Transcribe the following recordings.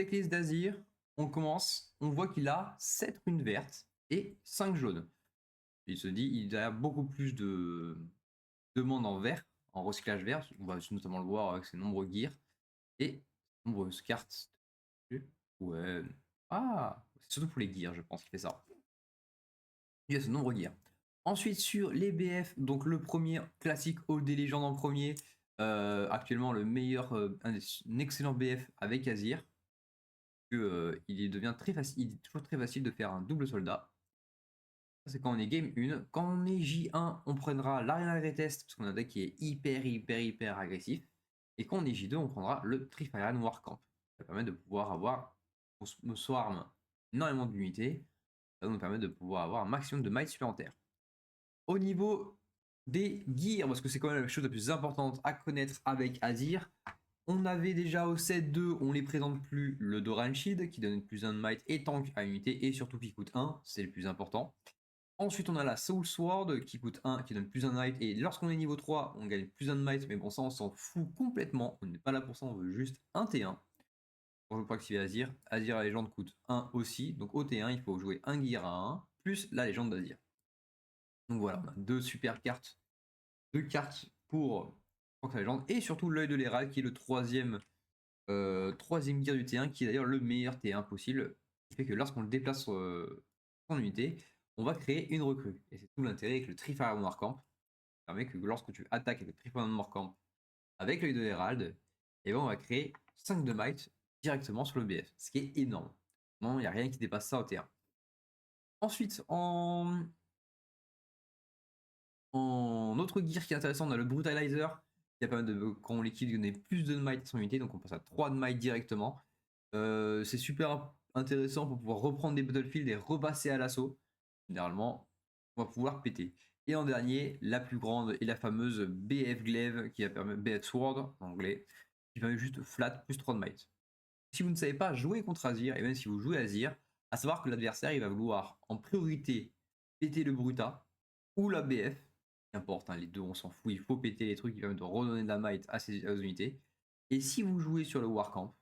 Avec les d'Azir, on commence, on voit qu'il a 7 runes vertes et 5 jaunes. Il se dit, il a beaucoup plus de demandes en vert, en recyclage vert. On va notamment le voir avec ses nombreux gears et nombreuses cartes. Ouais. Ah, c'est surtout pour les gears, je pense qu'il fait ça. Il y a ce nombre gears. Ensuite, sur les BF, donc le premier classique Hall des légendes en premier. Actuellement, le meilleur, un excellent BF avec Azir. Il devient très facile, il est toujours très facile de faire un double soldat. Ça, c'est quand on est game 1. Quand on est J1, on prendra l'Arena Greatest, parce qu'on a un deck qui est hyper agressif. Et quand on est J2, on prendra le Trifarian Warcamp. Ça permet de pouvoir avoir nos swarm énormément d'unités. Ça va nous permettre de pouvoir avoir un maximum de might supplémentaire. Au niveau des gears, parce que c'est quand même la chose la plus importante à connaître avec Azir, on avait déjà au set 2, on les présente plus, le Doran Shield qui donne plus 1 de might et tank à unité et surtout qui coûte 1, c'est le plus important. Ensuite on a la Soul Sword qui coûte 1, qui donne plus 1 de might et lorsqu'on est niveau 3, on gagne plus 1 de might, mais bon ça on s'en fout complètement, on n'est pas là pour ça, on veut juste un T1. Pour activer Azir, Azir la légende coûte 1 aussi, donc au T1 il faut jouer un gear à 1 plus la légende d'Azir. Donc voilà, on a deux super cartes, deux cartes pour la légende et surtout l'œil de l'Hérald qui est le troisième gear du T1 qui est d'ailleurs le meilleur T1 possible, qui fait que lorsqu'on le déplace en unité, on va créer une recrue. Et c'est tout l'intérêt avec le Trifarian Warcamp. Ça permet que lorsque tu attaques avec le Trifarian Warcamp avec l'œil de l'Hérald, et ben on va créer 5 de might directement sur le BF, ce qui est énorme. Il n'y a rien qui dépasse ça au T1. Ensuite, en autre gear qui est intéressant, on a le Brutalizer, qui permet de, quand on l'équipe, de donner plus de might à son unité, donc on passe à 3 de might directement. C'est super intéressant pour pouvoir reprendre des battlefields et repasser à l'assaut. Généralement, on va pouvoir péter. Et en dernier, la plus grande et la fameuse BF Glaive, qui permet BF Sword en anglais, qui permet juste flat plus 3 de might. Si vous ne savez pas jouer contre Azir, et même si vous jouez Azir, à savoir que l'adversaire il va vouloir en priorité péter le Bruta ou la BF, n'importe, hein, les deux on s'en fout, il faut péter les trucs qui permettent de redonner de la might à ses unités. Et si vous jouez sur le Warcamp,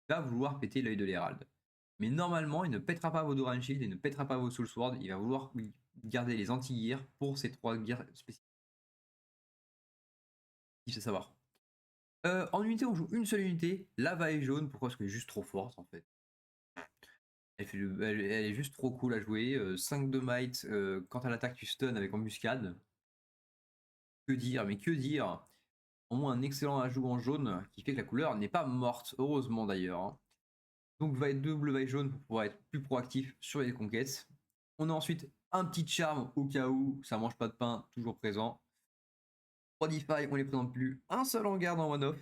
il va vouloir péter l'œil de l'Hérald. Mais normalement, il ne pètera pas vos Doran Shield, il ne pètera pas vos Soul Sword, il va vouloir garder les anti-gears pour ces 3 gears spécifiques. Il faut savoir. En unité, on joue une seule unité, la vaille jaune, pourquoi? Parce qu'elle est juste trop forte en fait. Elle est juste trop cool à jouer. 5 de might, quand à l'attaque tu stun avec embuscade. Que dire, mais que dire? Au moins un excellent ajout en jaune qui fait que la couleur n'est pas morte, heureusement d'ailleurs, hein. Donc double vaille jaune pour pouvoir être plus proactif sur les conquêtes. On a ensuite un petit charme au cas où ça mange pas de pain, toujours présent. 3 Defy, on les présente plus. Un seul en garde en one-off.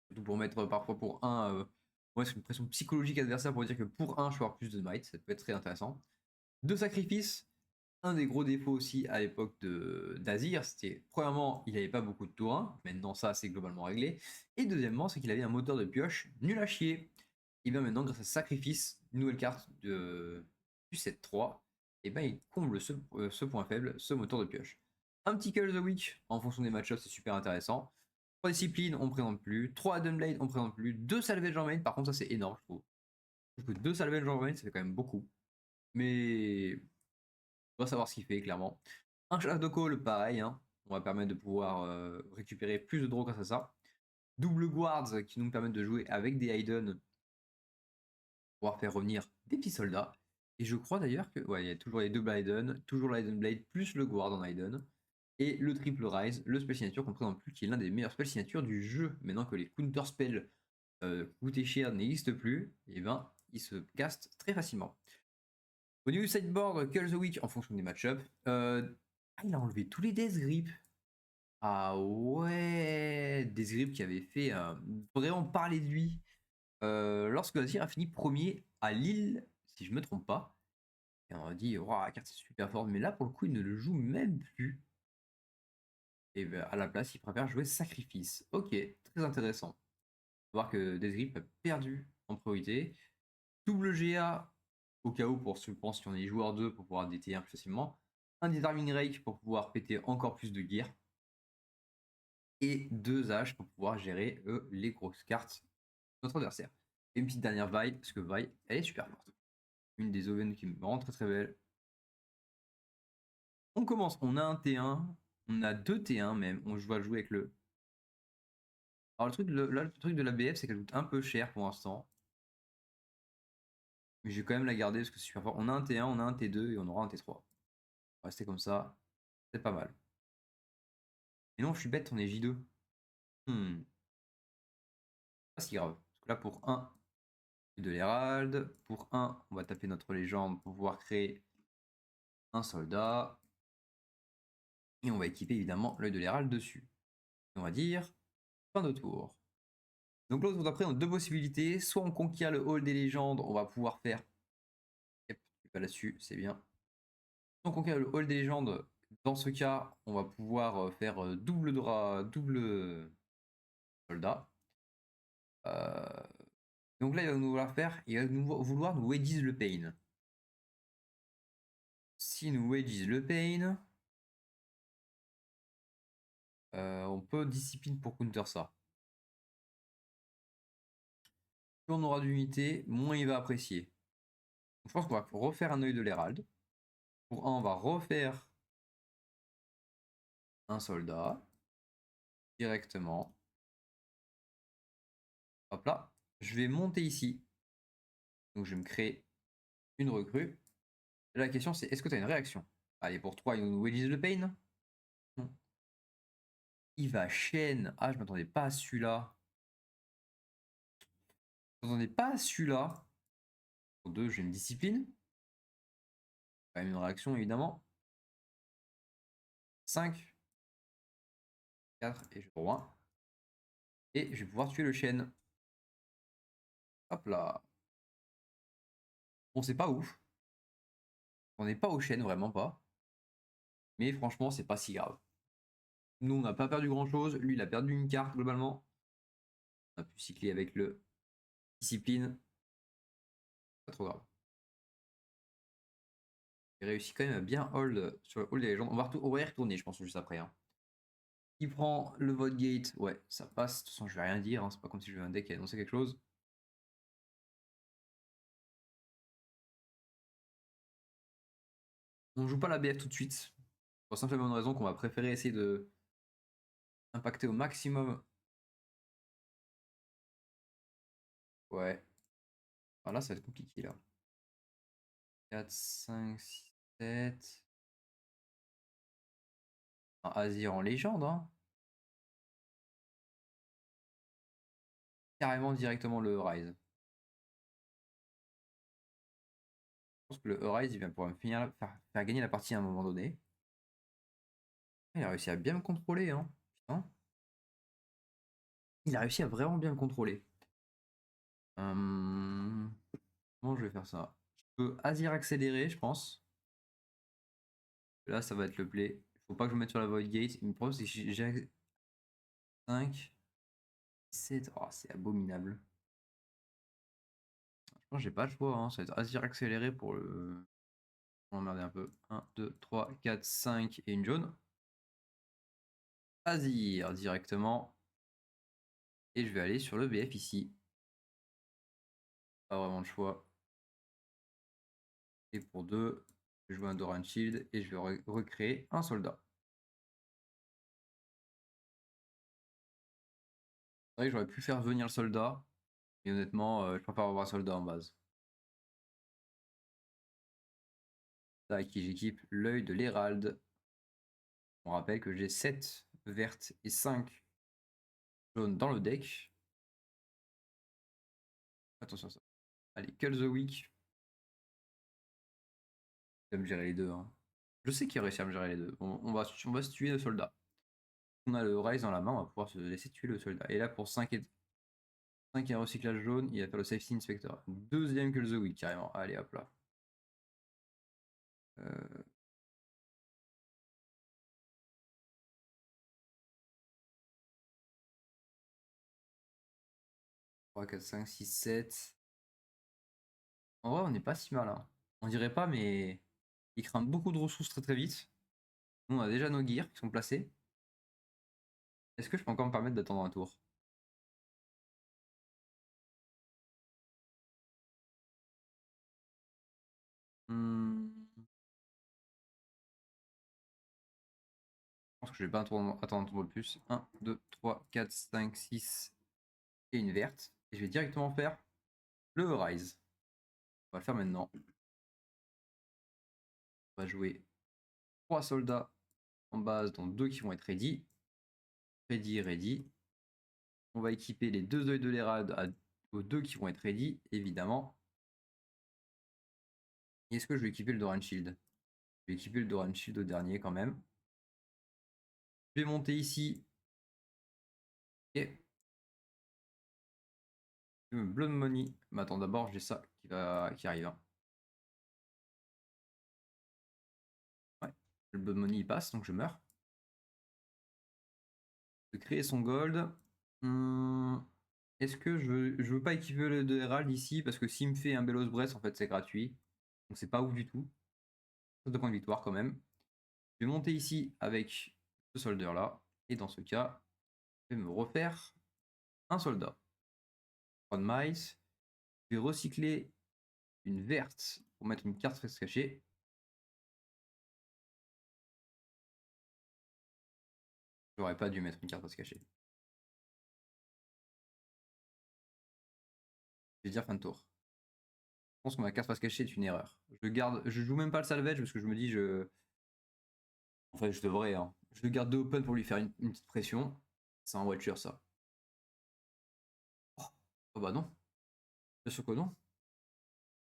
Surtout pour mettre parfois pour un. Ouais, c'est une pression psychologique adversaire pour dire que pour un, je peux avoir plus de might. Ça peut être très intéressant. 2 sacrifices. Un des gros défauts aussi à l'époque d'Azir, c'était premièrement, il n'avait pas beaucoup de tour 1. Maintenant, ça, c'est globalement réglé. Et deuxièmement, c'est qu'il avait un moteur de pioche nul à chier. Et bien maintenant, grâce à Sacrifice, une nouvelle carte du 7-3, et ben il comble ce point faible, ce moteur de pioche. Un petit Call the Week en fonction des match-ups, c'est super intéressant. 3 disciplines, on ne présente plus. 3 Hidden Blade, on ne présente plus. 2 Salvage en main, par contre, ça c'est énorme, je trouve. Je trouve que 2 Salvage en main, ça fait quand même beaucoup. Mais on va savoir ce qu'il fait, clairement. Un Shadow Call, pareil, hein. On va permettre de pouvoir récupérer plus de draw grâce à ça. Double Guards qui nous permettent de jouer avec des Hidden, pouvoir faire revenir des petits soldats. Et je crois d'ailleurs que, ouais, il y a toujours les deux Blyden, toujours l'Hidden Blade plus le Guard en Hidden. Et le triple Rise, le spell signature qu'on présente plus, qui est l'un des meilleurs spell signatures du jeu. Maintenant que les counter spells coûtés cher n'existent plus, et ben ils se castent très facilement. Au niveau du sideboard, Call the Week en fonction des match-ups. Il a enlevé tous les Death Grip. Ah ouais, Death Grip qui avait fait vraiment parler de lui lorsque Azir a fini premier à Lille, si je me trompe pas. Et on a dit, waouh, la carte est super forte, mais là pour le coup, il ne le joue même plus. Et ben, à la place, il préfère jouer Sacrifice. Ok, très intéressant. On va voir que Deathgrip a perdu en priorité. Double GA, au cas où, pour ceux qui pensent si on est joueur 2 pour pouvoir DT1 plus facilement. Un Determining Rake pour pouvoir péter encore plus de gear. Et 2 H pour pouvoir gérer les grosses cartes de notre adversaire. Et une petite dernière Vi, parce que Vi, elle est super forte. Une des Oven qui me rend très très belle. On commence, on a un T1, on a deux T1 même, on va jouer avec le... Alors le truc de la BF, c'est qu'elle coûte un peu cher pour l'instant. Mais je vais quand même la garder parce que c'est super fort. On a un T1, on a un T2 et on aura un T3. On va rester comme ça, c'est pas mal. Et non, je suis bête, on est J2. Pas si grave. Parce que là, pour 1, de l'Hérald. Pour 1, on va taper notre légende pour pouvoir créer un soldat. Et on va équiper évidemment l'œil de l'Hérald dessus. Et on va dire fin de tour. Donc l'autre d'après, on a deux possibilités. Soit on conquiert le hall des légendes, on va pouvoir faire. Yep, pas là-dessus, c'est bien. Soit on conquiert le hall des légendes. Dans ce cas, on va pouvoir faire double soldat. Donc là, il va nous vouloir faire, il va vouloir nous wedges le pain. Si nous wedges le pain, on peut discipline pour counter ça. Plus on aura d'unités, moins il va apprécier. Donc, je pense qu'on va refaire un œil de l'Hérald. Pour 1, on va refaire un soldat directement. Hop là. Je vais monter ici. Donc je vais me créer une recrue. Et la question c'est, est-ce que tu as une réaction? Allez, pour 3, il nous wedges le pain. Non. Il va chaîne. Ah, je m'attendais pas à celui-là. Je m'attendais pas à celui-là. Pour 2, j'ai une discipline. Quand même une réaction évidemment. 5, 4 et je roi. Et je vais pouvoir tuer le chêne. Hop là. Bon, c'est pas ouf. On n'est pas au chêne, vraiment pas. Mais franchement, c'est pas si grave. Nous, on n'a pas perdu grand chose. Lui, il a perdu une carte globalement. On a pu cycler avec le discipline. Pas trop grave. Il réussit quand même à bien hold sur le hall des légendes. On va y retourner, je pense, juste après. Hein. Il prend le vote gate. Ouais, ça passe. De toute façon, je vais rien dire. Hein. C'est pas comme si j'avais un deck qui annonçait quelque chose. On joue pas la BF tout de suite. Pour simplement une raison qu'on va préférer essayer de impacter au maximum. Ouais. Alors là, ça va être compliqué là. 4, 5, 6, 7. Un Azir en légende, hein. Carrément directement le Rise. Je pense que le Rise, il vient pouvoir me faire gagner la partie à un moment donné. Il a réussi à bien me contrôler, hein. Putain. Il a réussi à vraiment bien me contrôler. Comment je vais faire ça? Je peux Azir accélérer, je pense. Là, ça va être le play. Il faut pas que je me mette sur la Void Gate. Le problème, c'est que j'ai 5, 7. Oh, c'est abominable. Je pense que j'ai pas le choix. Hein. Ça va être Azir accéléré pour le. Emmerder un peu. 1, 2, 3, 4, 5 et une jaune. Azir directement. Et je vais aller sur le BF ici. Pas vraiment de choix. Et pour 2, je vais jouer un Doran Shield et je vais recréer un soldat. C'est vrai que j'aurais pu faire venir le soldat. Mais honnêtement, je préfère avoir un soldat en base. Là, à qui j'équipe l'œil de l'Hérald. On rappelle que j'ai 7 vertes et 5 jaunes dans le deck. Attention à ça. Allez, Call the Weak. Il va me gérer les deux. Hein. Je sais qu'il réussit à me gérer les deux. On va se tuer le soldat. On a le Rise dans la main, on va pouvoir se laisser tuer le soldat. Et là, pour 5 et recyclage jaune, il va faire le Safety Inspector. Deuxième Call the Weak, carrément. Allez, hop là. 3, 4, 5, 6, 7. En vrai, on n'est pas si mal. Hein. On dirait pas, mais il crame beaucoup de ressources très très vite. Nous, on a déjà nos gears qui sont placés. Est-ce que je peux encore me permettre d'attendre un tour? je vais pas attendre un tour de plus. 1, 2, 3, 4, 5, 6 et une verte. Et je vais directement faire le Rise. On va le faire maintenant. On va jouer 3 soldats en base, dont 2 qui vont être ready. Ready, ready. On va équiper les 2 œils de l'Hérald aux 2 qui vont être ready, évidemment. Est-ce que je vais équiper le Doran Shield? Je vais équiper le Doran Shield au dernier quand même. Je vais monter ici. Ok. Blood Money. Mais attends, d'abord, j'ai ça qui arrive. Hein. Ouais. Le Blood Money il passe, donc je meurs. De créer son gold. Est-ce que je veux pas équiper le de Herald ici parce que s'il me fait un Bellows Breath, en fait, c'est gratuit. Donc c'est pas ouf du tout. 2 points de victoire quand même. Je vais monter ici avec ce soldat là. Et dans ce cas, je vais me refaire un soldat. 3 de mice. Je vais recycler une verte pour mettre une carte face cachée. J'aurais pas dû mettre une carte face cachée. Je vais dire fin de tour. Je pense que ma carte face cachée est une erreur. Je joue même pas le salvage parce que je me dis enfin je devrais. Hein. Je le garde de open pour lui faire une petite pression. C'est un watcher ça. Oh bah non. Bien sûr que non.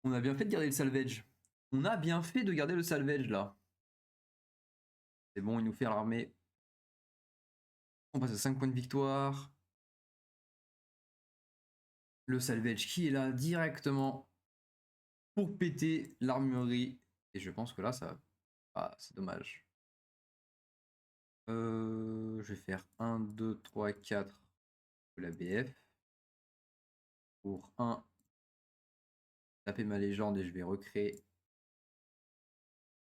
On a bien fait de garder le salvage. On a bien fait de garder le salvage là. C'est bon, il nous fait l'armée. On passe à 5 points de victoire. Le salvage qui est là directement pour péter l'armurerie. Et je pense que là, ça... Ah, c'est dommage. Je vais faire 1, 2, 3, 4 de la BF. Pour 1, taper ma légende et je vais recréer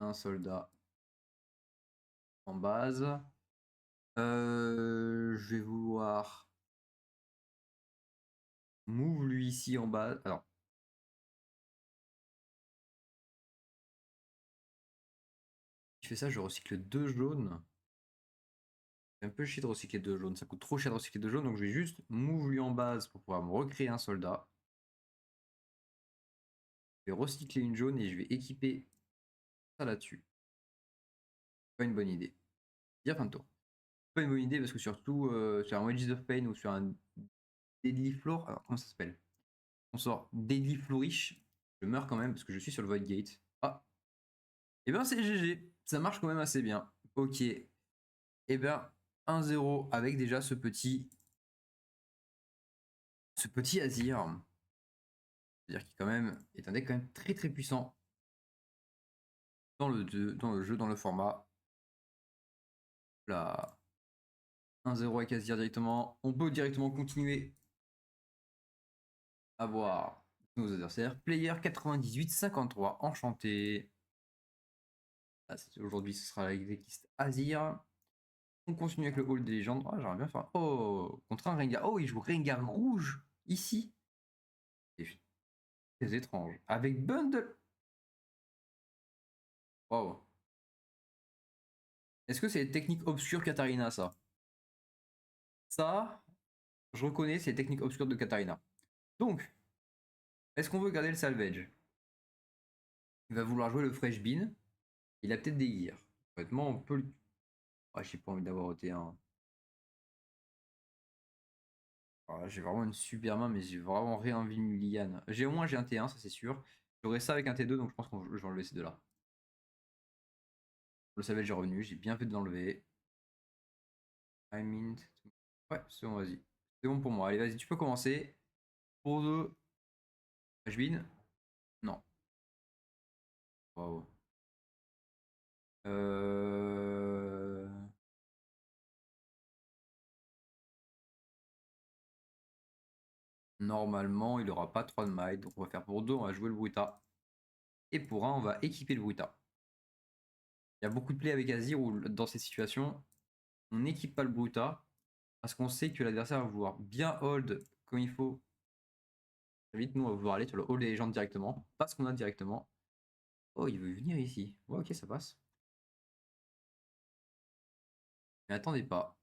un soldat en base. Je vais vouloir move lui ici en base. Alors, je fais ça, je recycle 2 jaunes. C'est un peu chier de recycler 2 jaunes. Ça coûte trop cher de recycler 2 jaunes. Donc je vais juste move lui en base pour pouvoir me recréer un soldat. Je vais recycler une jaune et je vais équiper ça là-dessus. Pas une bonne idée. Dire fin de tour. Pas une bonne idée parce que surtout sur un Wedges of Pain ou sur un Deadly Floor. Alors comment ça s'appelle? On sort Deadly Flourish. Je meurs quand même parce que je suis sur le Void Gate. Ah. Et ben c'est GG. Ça marche quand même assez bien. Ok. Et ben 1-0 avec déjà ce petit Azir. C'est-à-dire qu'il quand même est un deck quand même très très puissant dans le jeu, dans le format. Là, 1-0 avec Azir directement. On peut directement continuer à voir nos adversaires. Player 98-53, enchanté. Ah, aujourd'hui, ce sera la liste Azir. On continue avec le hall des légendes. Oh, j'aimerais bien faire. Oh, contre un Rengar. Oh, il joue Rengar rouge ici. C'est étrange. Avec Bundle. Wow. Est-ce que c'est les techniques obscures Katarina, ça? Ça, je reconnais, c'est les techniques obscures de Katarina. Donc, est-ce qu'on veut garder le salvage? Il va vouloir jouer le fresh bean. Il a peut-être des gears. Honnêtement, on peut le... Ah, j'ai pas envie d'avoir OT1. Ah, j'ai vraiment une super main, mais j'ai vraiment rien envie de Mulian. J'ai au moins j'ai un T1, ça c'est sûr. J'aurais ça avec un T2, donc je pense que je vais enlever ces deux-là. Le salvage est revenu, j'ai bien fait de l'enlever. I mint. Ouais, c'est bon, vas-y. C'est bon pour moi. Allez, vas-y, tu peux commencer. Pour deux. Fresh bean? Non. Waouh. Euh... Normalement, il n'aura pas 3 de might. Donc on va faire pour 2, on va jouer le Bruta. Et pour 1, on va équiper le Bruta. Il y a beaucoup de plays avec Azir où dans ces situations, on n'équipe pas le Bruta. Parce qu'on sait que l'adversaire va vouloir bien hold comme il faut. Très vite, nous on va vouloir aller sur le hold des légendes directement. Pas ce qu'on a directement. Oh, il veut venir ici. Ouais, ok, ça passe. Mais attendez pas.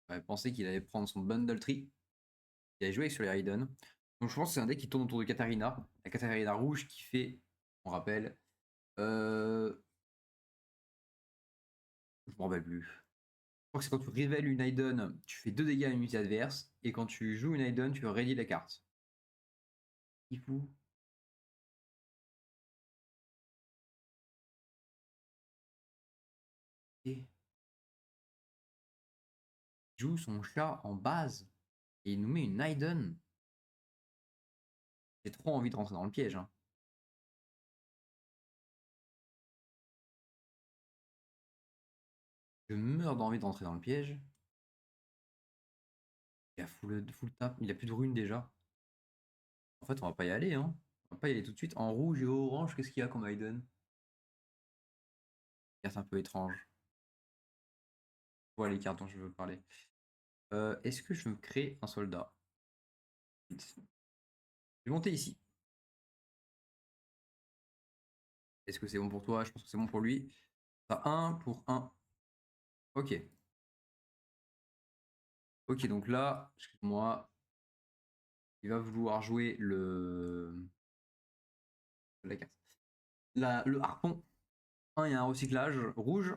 J'avais pensé qu'il allait prendre son Bundle Tree. Il allait jouer sur les Raiden. Donc je pense que c'est un deck qui tourne autour de Katarina. La Katarina rouge qui fait, on rappelle, je m'en rappelle plus. Je crois que c'est quand tu révèles une Raiden, tu fais 2 dégâts à une unité adverse. Et quand tu joues une Raiden, tu ready la carte. Il fout. Et il joue son chat en base. Et il nous met une Raiden. J'ai trop envie de rentrer dans le piège. Hein. Je meurs d'envie d'entrer dans le piège. Il a full tap. Il a plus de runes déjà. En fait, on va pas y aller. Hein. On va pas y aller tout de suite. En rouge et orange, qu'est-ce qu'il y a comme Raiden? Carte un peu étrange. Voilà les cartes dont je veux parler. Est-ce que je me crée un soldat? Je vais monter ici. Est-ce que c'est bon pour toi? Je pense que c'est bon pour lui. Ça 1 pour 1. Ok. Ok, donc là, excuse-moi, il va vouloir jouer la carte. Le harpon. Il y a un recyclage rouge.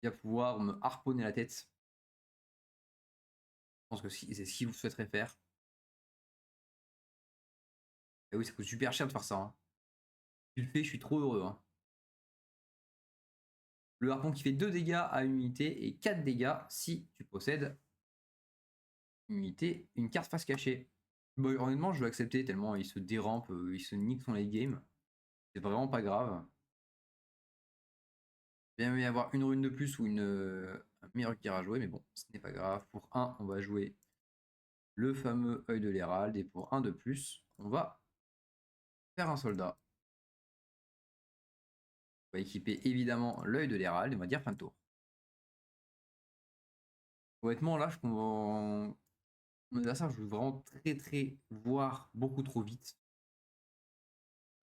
Il va pouvoir me harponner la tête. Je pense que c'est ce qu'il vous souhaiterait faire. Et oui, ça coûte super cher de faire ça. Hein. Si tu le fais, je suis trop heureux. Hein. Le harpon qui fait 2 dégâts à une unité et 4 dégâts si tu possèdes une unité, une carte face cachée. Bon, honnêtement, je vais accepter tellement il se dérampe, il se nique son late game. C'est vraiment pas grave. Bien mieux y avoir une rune de plus ou un meilleur tir à jouer, mais bon, ce n'est pas grave. Pour 1, on va jouer le fameux œil de l'héralde, et pour 1 de plus, on va faire un soldat. On va équiper évidemment l'œil de l'héralde et on va dire fin de tour. Honnêtement, là, mon adversaire joue vraiment très voire beaucoup trop vite.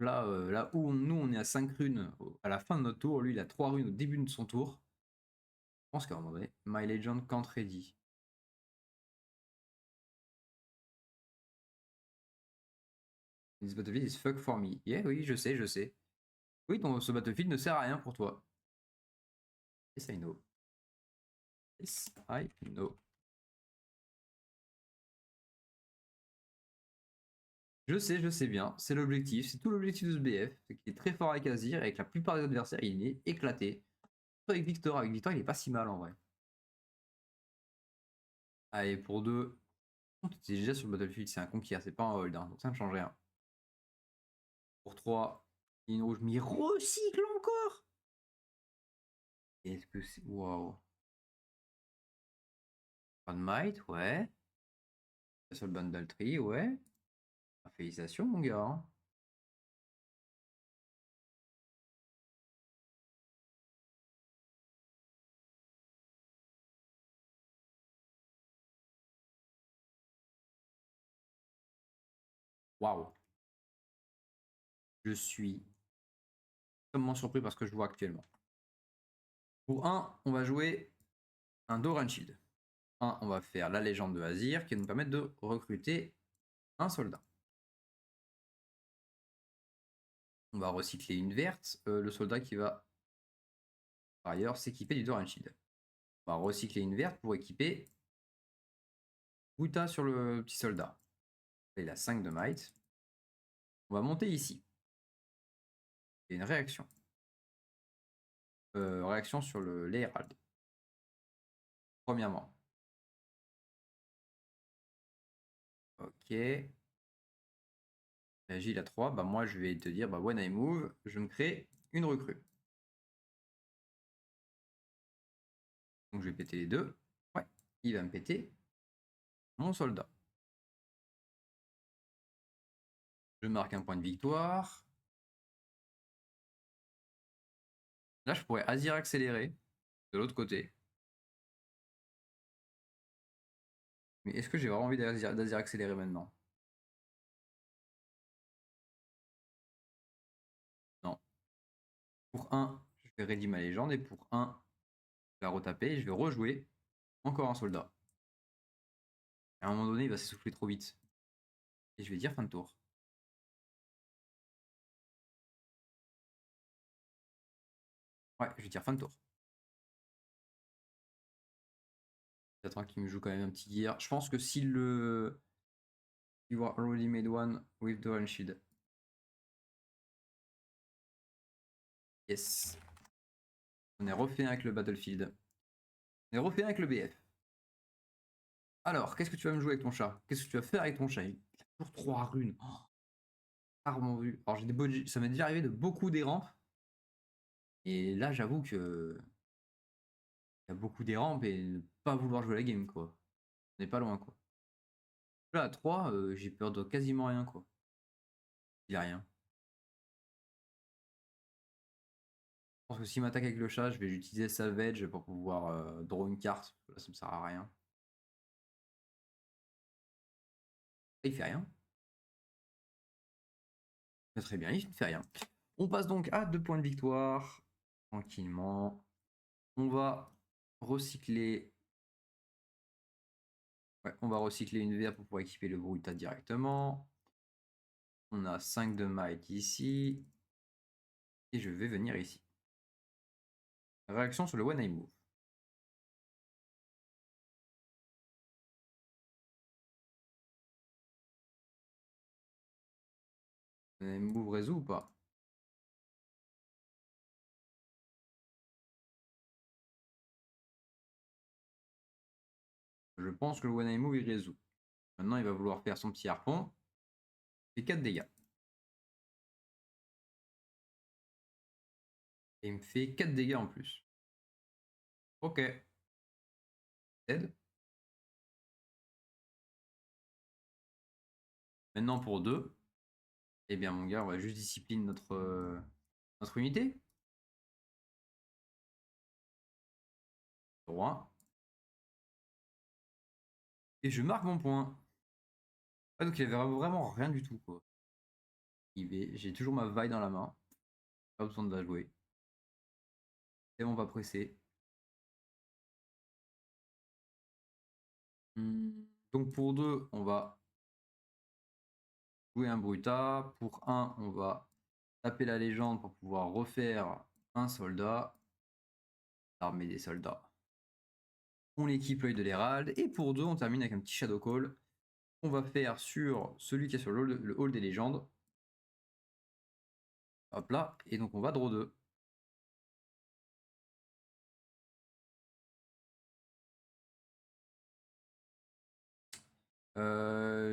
Là où nous on est à 5 runes à la fin de notre tour, lui il a 3 runes au début de son tour. Je pense qu'à un moment donné, My Legend can't ready. This battlefield is fuck for me. Yeah, oui, je sais, je sais. Oui, ce battlefield ne sert à rien pour toi. Yes, I know. Yes, I know. Je sais bien, c'est l'objectif, c'est tout l'objectif de ce BF, c'est qu'il est très fort avec Azir, et avec la plupart des adversaires, il est éclaté. Avec Victor, il est pas si mal en vrai. Allez, pour 2, c'est déjà sur le battlefield, c'est un conquérir, c'est pas un hold, hein, donc ça ne change rien. Pour 3, ligne rouge, mais il recycle encore. Est-ce que c'est. Waouh. Pas de might, ouais. Sur le bundle tree, ouais. Félicitations, mon gars. Hein. Waouh. Je suis extrêmement surpris par ce que je vois actuellement. Pour 1, on va jouer un Doran Shield. 1, on va faire la légende de Azir qui va nous permettre de recruter un soldat. On va recycler une verte. Le soldat qui va par ailleurs s'équiper du Doran Shield. On va recycler une verte pour équiper Guta sur le petit soldat. Il a 5 de might. On va monter ici. Il y a une réaction. Réaction sur l'Herald. Premièrement. Ok. Agile à 3, bah moi je vais te dire, bah when I move, je me crée une recrue. Donc je vais péter les deux. Ouais, il va me péter mon soldat. Je marque un point de victoire. Là, je pourrais Azir accélérer de l'autre côté. Mais est-ce que j'ai vraiment envie d'Azir accélérer maintenant? Non. Pour 1, je fais ready ma légende et pour 1, je vais la retaper et je vais rejouer encore un soldat. À un moment donné, il va s'essouffler trop vite. Et je vais dire fin de tour. Ouais, je vais dire fin de tour. J'attends qu'il me joue quand même un petit gear. Je pense que s'il le... You are already made one with the Orange Shield. Yes. On est refait avec le Battlefield. On est refait avec le BF. Alors, qu'est-ce que tu vas me jouer avec ton chat? Qu'est-ce que tu vas faire avec ton chat? Il a toujours 3 runes. Oh, rarement vu. Alors, j'ai des ça m'est déjà arrivé de beaucoup des rampes. Et là, j'avoue que... Il y a beaucoup des rampes et ne pas vouloir jouer la game, quoi. On n'est pas loin, quoi. Là, à 3, j'ai peur de quasiment rien, quoi. Il n'y a rien. Je pense que s'il m'attaque avec le chat, je vais utiliser Savage pour pouvoir draw une carte. Là, ça me sert à rien. Et il fait rien. Très bien, il ne fait rien. On passe donc à 2 points de victoire. Tranquillement. On va recycler. Ouais, on va recycler une VA pour pouvoir équiper le Bruta directement. On a 5 de might ici. Et je vais venir ici. Réaction sur le One Eye Move. One Eye Move résout ou pas? Je pense que le One Eye Move il résout. Maintenant il va vouloir faire son petit harpon. Et 4 dégâts. Et il me fait 4 dégâts en plus. Ok. Aide. Maintenant pour 2. Eh bien mon gars, on va juste discipline notre unité. 3. Et je marque mon point. Ah, donc il avait vraiment rien du tout, quoi. J'ai toujours ma vaille dans la main. Pas besoin de la jouer. C'est bon, pas pressé. Donc pour 2, on va jouer un Bruta. Pour 1, on va taper la légende pour pouvoir refaire un soldat. Armée des soldats. On équipe l'œil de l'Hérald. Et pour 2, on termine avec un petit Shadow Call. On va faire sur celui qui est sur le hall des légendes. Hop là. Et donc on va draw 2.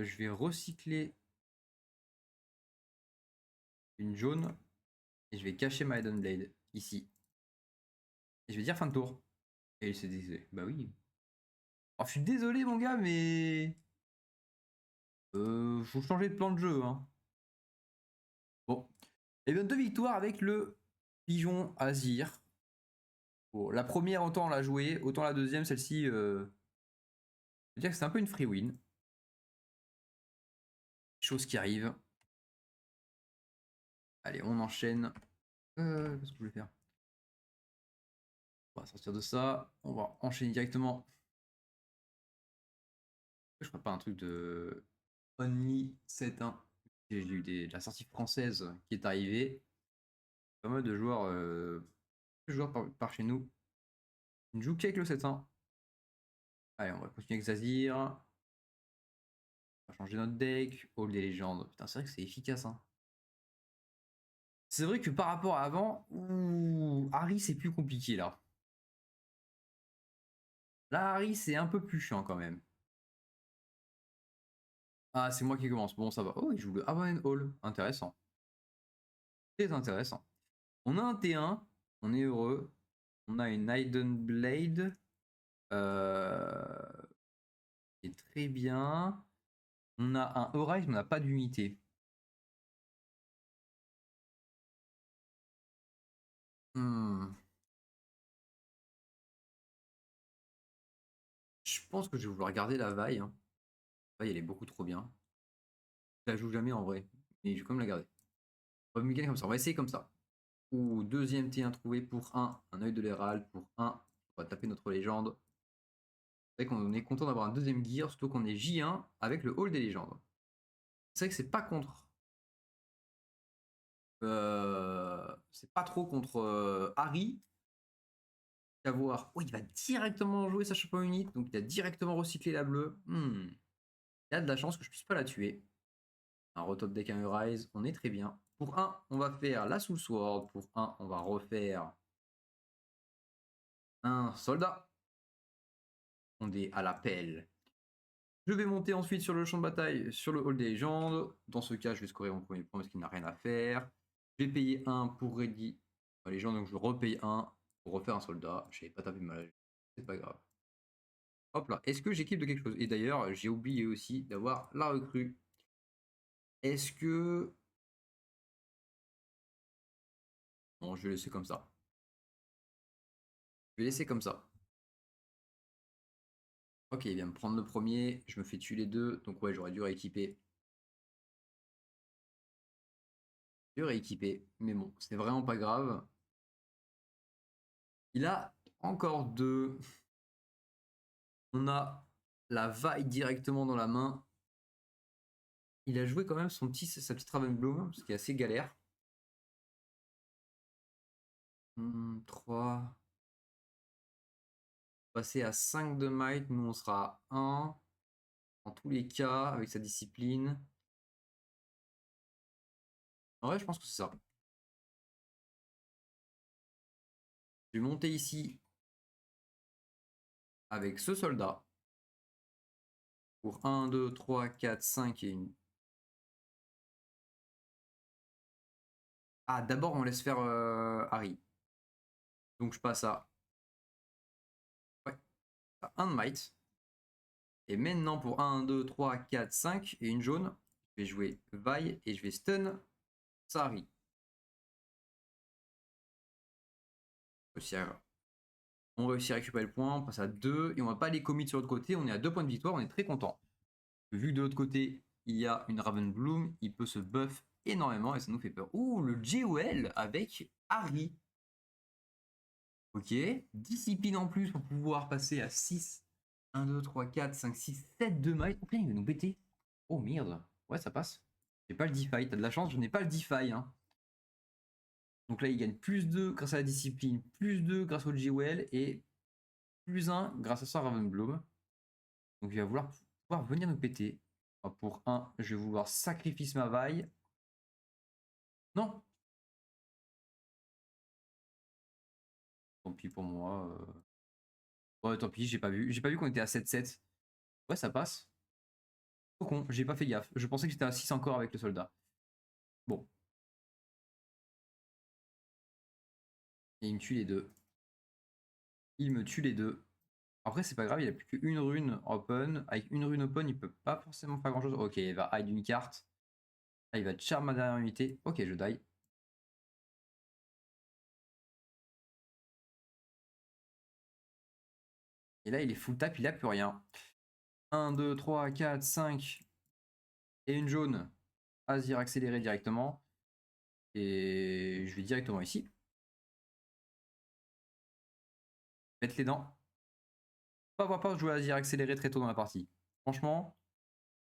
Je vais recycler une jaune. Et je vais cacher ma Hidden Blade ici. Et je vais dire fin de tour. Et il s'est dit, bah oui. Oh, je suis désolé mon gars, mais... faut changer de plan de jeu. Hein. Bon. Et bien 2 victoires avec le Pigeon Azir. Bon, la première, autant on l'a joué, autant la deuxième, celle-ci... je veux dire que c'est un peu une free win. Chose qui arrive. Allez, on enchaîne. Qu'est-ce que je voulais faire? On va sortir de ça. On va enchaîner directement. Je ferai pas un truc de Only 7-1. J'ai eu la sortie française qui est arrivée. Pas mal de joueurs, par chez nous. Je ne joue qu'avec le 7-1. Allez, on va continuer avec Zazir. On va changer notre deck. Hall des légendes. Putain, c'est vrai que c'est efficace. Hein. C'est vrai que par rapport à avant, Harry c'est plus compliqué là. Là, Harry c'est un peu plus chiant quand même. Ah, c'est moi qui commence. Bon, ça va. Oh, il joue le Havonen Hall. Intéressant. Très intéressant. On a un T1. On est heureux. On a une Hidden Blade. Qui est très bien. On a un Horizon, mais on n'a pas d'unité. Je pense que je vais vouloir garder la vaille. Hein. La vaille, elle est beaucoup trop bien. Je la joue jamais en vrai. Mais je vais quand même la garder. On va comme ça. On va essayer comme ça. Ou deuxième T1 trouvé pour 1. Un œil de l'Hérald pour 1. On va taper notre légende. C'est vrai qu'on est content d'avoir un deuxième gear, surtout qu'on est J1 avec le hall des légendes. C'est vrai que c'est pas contre. C'est pas trop contre Harry. Savoir. Oh, il va directement jouer sa champion unite, donc il a directement recyclé la bleue. Il y a de la chance que je puisse pas la tuer. Un retop deck, un Rise, on est très bien. Pour 1, on va faire la Soul Sword. Pour 1, on va refaire un soldat. On est à l'appel. Je vais monter ensuite sur le champ de bataille, sur le hall des légendes. Dans ce cas, je vais scorer mon premier point parce qu'il n'a rien à faire. Je vais payer 1 pour ready la légende, donc je repaye 1 pour refaire un soldat. Je n'avais pas tapé mal, c'est pas grave. Hop là, est-ce que j'équipe de quelque chose? Et d'ailleurs, j'ai oublié aussi d'avoir la recrue. Est-ce que... Bon, je vais laisser comme ça. Je vais laisser comme ça. Ok, il vient me prendre le premier, je me fais tuer les deux, donc ouais, j'aurais dû rééquiper. Mais bon, c'est vraiment pas grave. Il a encore deux. On a la vaille directement dans la main. Il a joué quand même sa petite Ravenbloom, ce qui est assez galère. 3. Passer à 5 de might, nous on sera à 1. En tous les cas, avec sa discipline. En vrai, je pense que c'est ça. Je vais monter ici avec ce soldat. Pour 1, 2, 3, 4, 5 et une. Ah, d'abord, on laisse faire Harry. Donc, je passe à, ouais, à 1 de might. Et maintenant, pour 1, 2, 3, 4, 5 et une jaune, je vais jouer vaille et je vais stun Harry. On réussit à récupérer le point, on passe à 2 et on va pas les commit sur l'autre côté. On est à 2 points de victoire, on est très content. Vu que de l'autre côté, il y a une Ravenbloom, il peut se buff énormément et ça nous fait peur. Ouh, le JOL avec Harry. Ok, discipline en plus pour pouvoir passer à 6. 1, 2, 3, 4, 5, 6, 7 de might. Oh putain, il va nous péter. Oh merde. Ouais, ça passe. J'ai pas le DeFi, t'as de la chance, je n'ai pas le DeFi. Hein. Donc là, il gagne plus 2 grâce à la discipline, plus 2 grâce au JOL et plus 1 grâce à sa Ravenbloom. Donc il va pouvoir venir nous péter. Pour 1, je vais vouloir sacrifier ma vaille. Non. Tant pis pour moi. Ouais, tant pis, j'ai pas vu. J'ai pas vu qu'on était à 7-7. Ouais, ça passe. Trop con, j'ai pas fait gaffe. Je pensais que j'étais à 6 encore avec le soldat. Bon. Et il me tue les deux. Il me tue les deux. Après, c'est pas grave, il a plus qu'une rune open. Avec une rune open, il peut pas forcément faire grand chose. Ok, il va hide une carte. Là, il va charm ma dernière unité. Ok, je die. Et là, il est full tap, il a plus rien. 1, 2, 3, 4, 5. Et une jaune. Azir accéléré directement. Et je vais directement ici. Mettre les dents. Pas avoir peur de jouer Azir accéléré très tôt dans la partie. Franchement,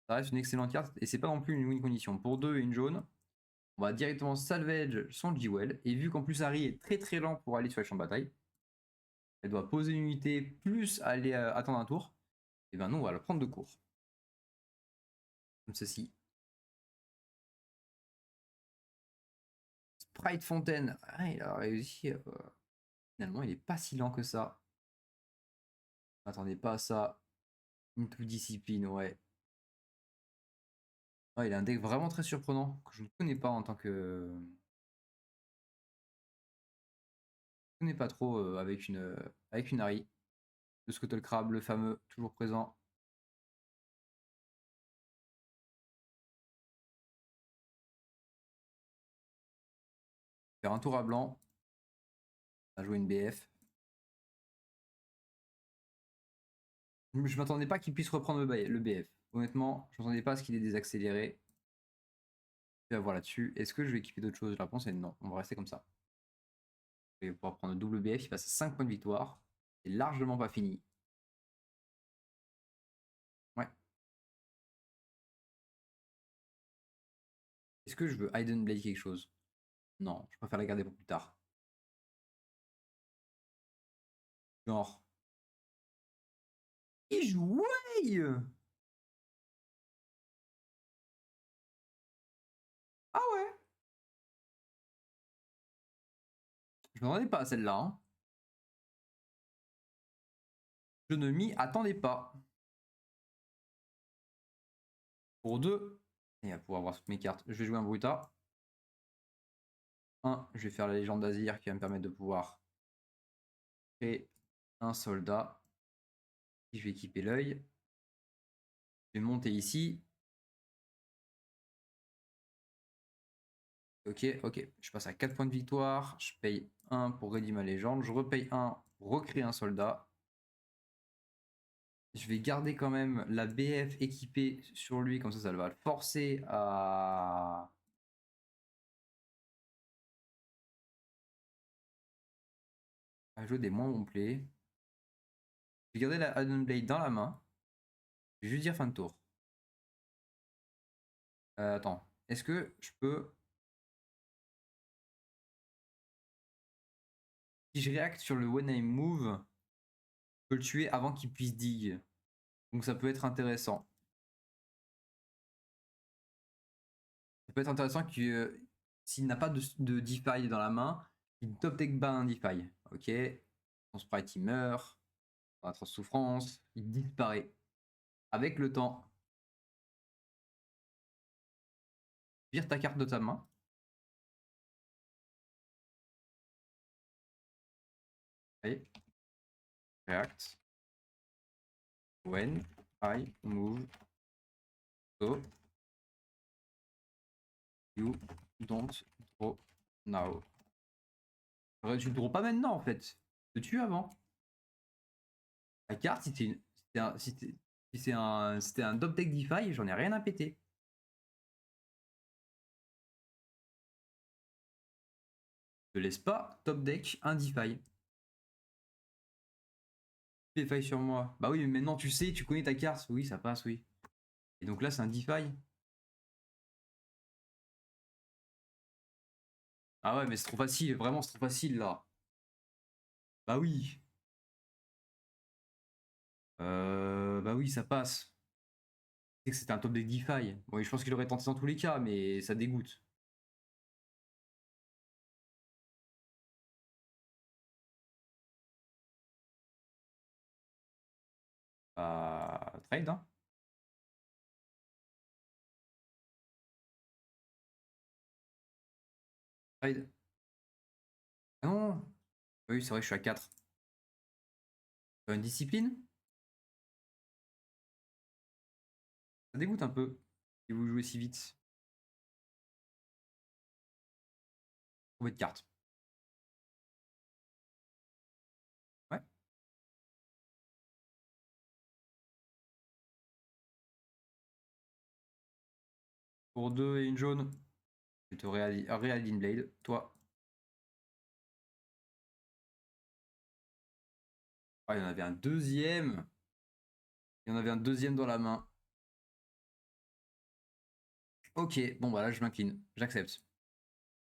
ça reste une excellente carte et c'est pas non plus une win condition. Pour 2 et une jaune, on va directement salvage son Jewel. Et vu qu'en plus Harry est très très lent pour aller sur le champ de bataille, elle doit poser une unité plus aller attendre un tour. Et ben nous on va le prendre de court. Comme ceci. Sprite Fontaine. Ah, il a réussi. Finalement, il est pas si lent que ça. Attendez pas à ça. Into discipline, ouais. Ah, il a un deck vraiment très surprenant que je ne connais pas en tant que. Je ne connais pas trop avec une Harry. Le Scuttle Crab, le fameux, toujours présent. Faire un tour à blanc. À jouer une BF. Je m'attendais pas qu'il puisse reprendre le BF. Honnêtement, je m'attendais pas à ce qu'il ait désaccéléré. Je vais avoir là-dessus. Est-ce que je vais équiper d'autres choses? La réponse est non. On va rester comme ça. Il va pouvoir prendre le double BF, il passe à 5 points de victoire. C'est largement pas fini. Ouais. Est-ce que je veux Hidden Blade quelque chose? Non, je préfère la garder pour plus tard. Genre. Il joue Way. Ah ouais. Je m'attendais pas à celle-là. Hein. Je ne m'y attendais pas. Pour 2. Il va pouvoir avoir toutes mes cartes. Je vais jouer un Bruta. 1. Je vais faire la légende d'Azir qui va me permettre de pouvoir créer un soldat. Je vais équiper l'œil. Je vais monter ici. Ok, ok. Je passe à 4 points de victoire. Je paye 1 pour ready ma légende. Je repaye 1 pour recréer un soldat. Je vais garder quand même la BF équipée sur lui, comme ça va le forcer à jouer des moins bons plays. Je vais garder la Hidden Blade dans la main. Je vais juste dire fin de tour. Attends, est-ce que je peux... Si je réacte sur le When I Move, je peux le tuer avant qu'il puisse dig. Donc ça peut être intéressant. Ça peut être intéressant que s'il n'a pas de DeFi dans la main, il top deck ban un DeFi. Ok, son sprite il meurt, dans la souffrance, il disparaît. Avec le temps, vire ta carte de ta main. Allez. React. When I move, so you don't draw now. Tu ne draw pas maintenant en fait. Tu te tues avant. La carte, si c'était un top deck DeFi, j'en ai rien à péter. Je laisse pas top deck un DeFi. Les failles sur moi. Bah oui, mais maintenant tu sais, tu connais ta carte. Oui, ça passe, oui. Et donc là, c'est un DeFi. Ah ouais, mais c'est trop facile, vraiment, c'est trop facile là. Bah oui. Bah oui, ça passe. C'est que c'était un top deck DeFi. Bon, je pense qu'il aurait tenté dans tous les cas, mais ça dégoûte. Bah, trade, hein. Trade. Ah non. Oui, c'est vrai, je suis à 4. Une discipline? Ça dégoûte un peu. Si vous jouez si vite. Trouver de cartes. Ouais. Pour 2 et une jaune. Je te réaline Blade. Toi. Ah, il y en avait un deuxième. Il y en avait un deuxième dans la main. Ok, bon bah là je m'incline. J'accepte.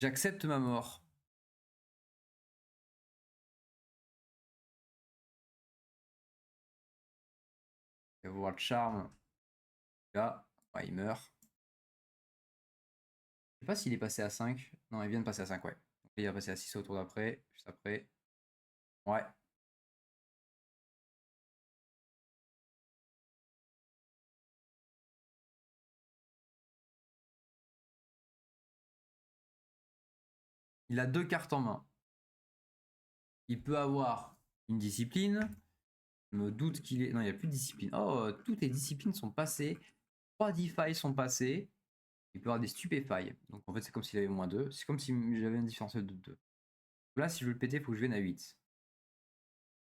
J'accepte ma mort. Et voir le charme. Là, ouais, il meurt. Je sais pas s'il est passé à 5. Non, il vient de passer à 5, ouais. Donc, il va passer à 6 au tour d'après. Juste après. Ouais. Il a 2 cartes en main. Il peut avoir une discipline. Je me doute qu'il est. Non, il n'y a plus de discipline. Oh, toutes les disciplines sont passées. 3 DeFi sont passées. Il peut avoir des stupéfailles. Donc en fait, c'est comme s'il avait moins 2. C'est comme si j'avais une différence de 2. Là, si je veux le péter, il faut que je vienne à 8.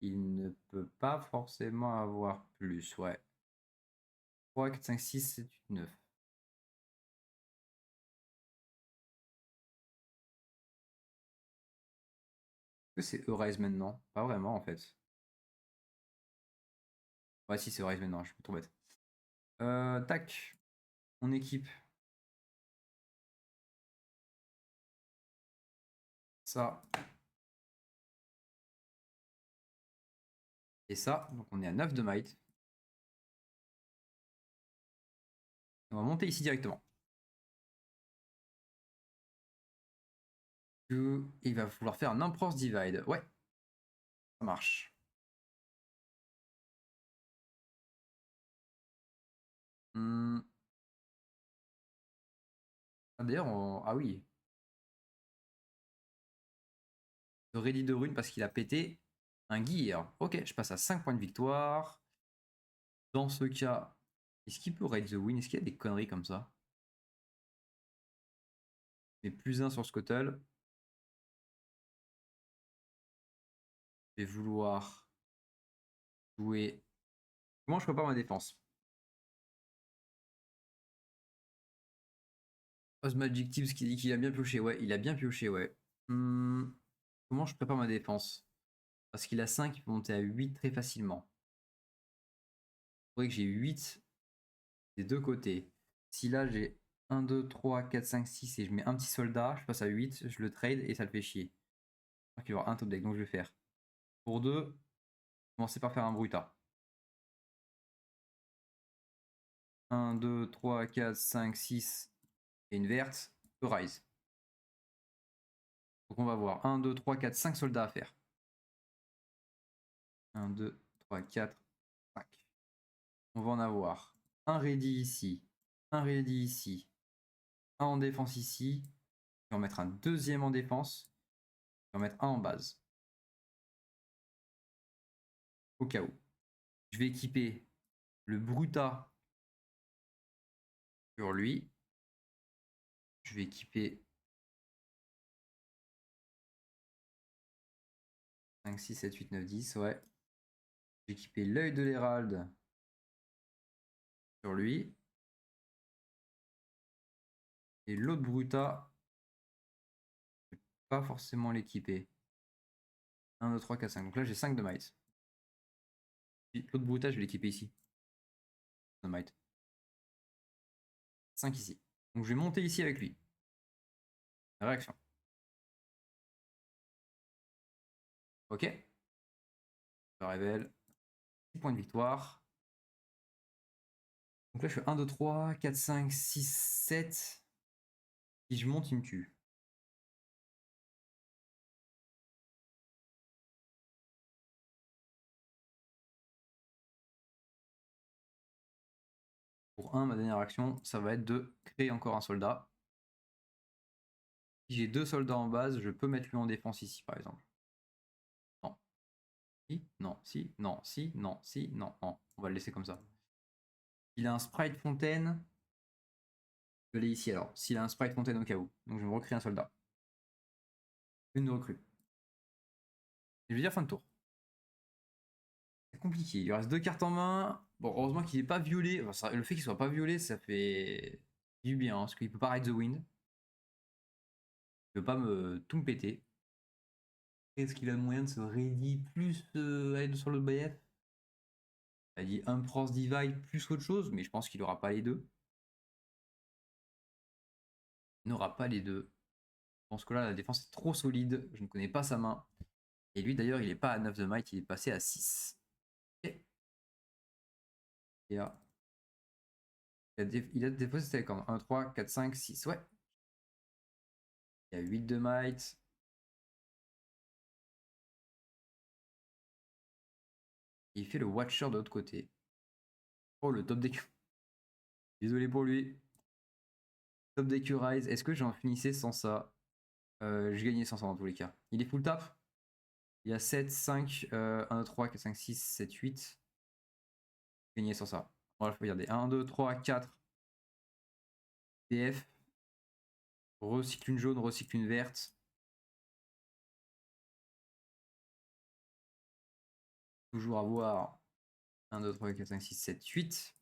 Il ne peut pas forcément avoir plus, ouais. 3, 4, 5, 6, 7, 8, 9. que c'est Eurise maintenant? Pas vraiment en fait. Ouais, si, c'est Eurise maintenant, je suis trop bête. Tac. On équipe. Ça. Et ça. Donc on est à 9 de might. On va monter ici directement. Il va vouloir faire un Emperor's Divide. Ouais. Ça marche. D'ailleurs, ah oui. Le Ready de Rune parce qu'il a pété un gear. Ok, je passe à 5 points de victoire. Dans ce cas, est-ce qu'il peut raid the win? Est-ce qu'il y a des conneries comme ça? Mais plus 1 sur Scuttle. Je vais vouloir jouer. Comment je prépare ma défense? Osmagic Tips qui dit qu'il a bien pioché. Ouais, il a bien pioché, ouais. Comment je prépare ma défense? Parce qu'il a 5, il peut monter à 8 très facilement. Il faudrait que j'ai 8 des deux côtés. Si là j'ai 1, 2, 3, 4, 5, 6 et je mets un petit soldat, je passe à 8, je le trade et ça le fait chier. Je crois qu'il y aura un top deck, donc je vais faire. Pour 2, commencer par faire un Bruta. 1, 2, 3, 4, 5, 6 et une verte, Rise. Donc on va voir 1, 2, 3, 4, 5 soldats à faire. 1, 2, 3, 4, 5. On va en avoir un ready ici, un ready ici, un en défense ici. Je vais en mettre un deuxième en défense. Je vais en mettre un en base. Au cas où. Je vais équiper le Bruta sur lui. Je vais équiper 5, 6, 7, 8, 9, 10. Ouais. Je vais équiper l'œil de l'Hérald sur lui. Et l'autre Bruta, je ne vais pas forcément l'équiper. 1, 2, 3, 4, 5. Donc là, j'ai 5 de might. L'autre Bruta, je vais l'équiper ici. De might. 5 ici. Donc je vais monter ici avec lui. Réaction. Ok. Je révèle. 6 points de victoire. Donc là, je fais 1, 2, 3, 4, 5, 6, 7. Si je monte, il me tue. Pour 1, ma dernière action, ça va être de créer encore un soldat. Si j'ai 2 soldats en base, je peux mettre lui en défense ici, par exemple. Non. Si, non, si, non, si, non, si, non, non. On va le laisser comme ça. Il a un sprite fontaine. Je l'ai ici alors. S'il a un sprite fontaine au cas où. Donc je me recrée un soldat. Une recrue. Je vais dire fin de tour. C'est compliqué. Il lui reste 2 cartes en main. Bon, heureusement qu'il n'est pas violé. Enfin, le fait qu'il soit pas violé, ça fait du bien. Hein, parce qu'il peut pas ride the wind. Il peut pas tout me péter. Est-ce qu'il a le moyen de se ready plus aller sur le BF? Il a dit un Emperor's Divide plus autre chose, mais je pense qu'il n'aura pas les deux. Il n'aura pas les deux. Je pense que là, la défense est trop solide. Je ne connais pas sa main. Et lui, d'ailleurs, il n'est pas à 9 de might, il est passé à 6. Okay. Il a déposé c'était quand 1, 3, 4, 5, 6. Ouais. Il y a 8 de might. Et il fait le Watcher de l'autre côté. Oh, le top deck. Désolé pour lui. Top deck Rise. Est-ce que j'en finissais sans ça? Je gagnais sans ça dans tous les cas. Il est full tap. Il y a 7, 5, 1, 2, 3, 4, 5, 6, 7, 8. Gagner sans ça. On va regarder. 1, 2, 3, 4. PF. Recycle une jaune, recycle une verte. Toujours avoir 1, 2, 3, 4, 5, 6, 7, 8.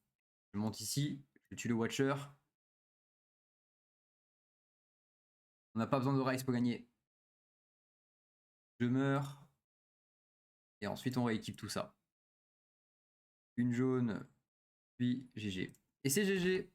Je monte ici. Je tue le Watcher. On n'a pas besoin de Rise pour gagner. Je meurs. Et ensuite, on rééquipe tout ça. Une jaune, puis GG. Et c'est GG.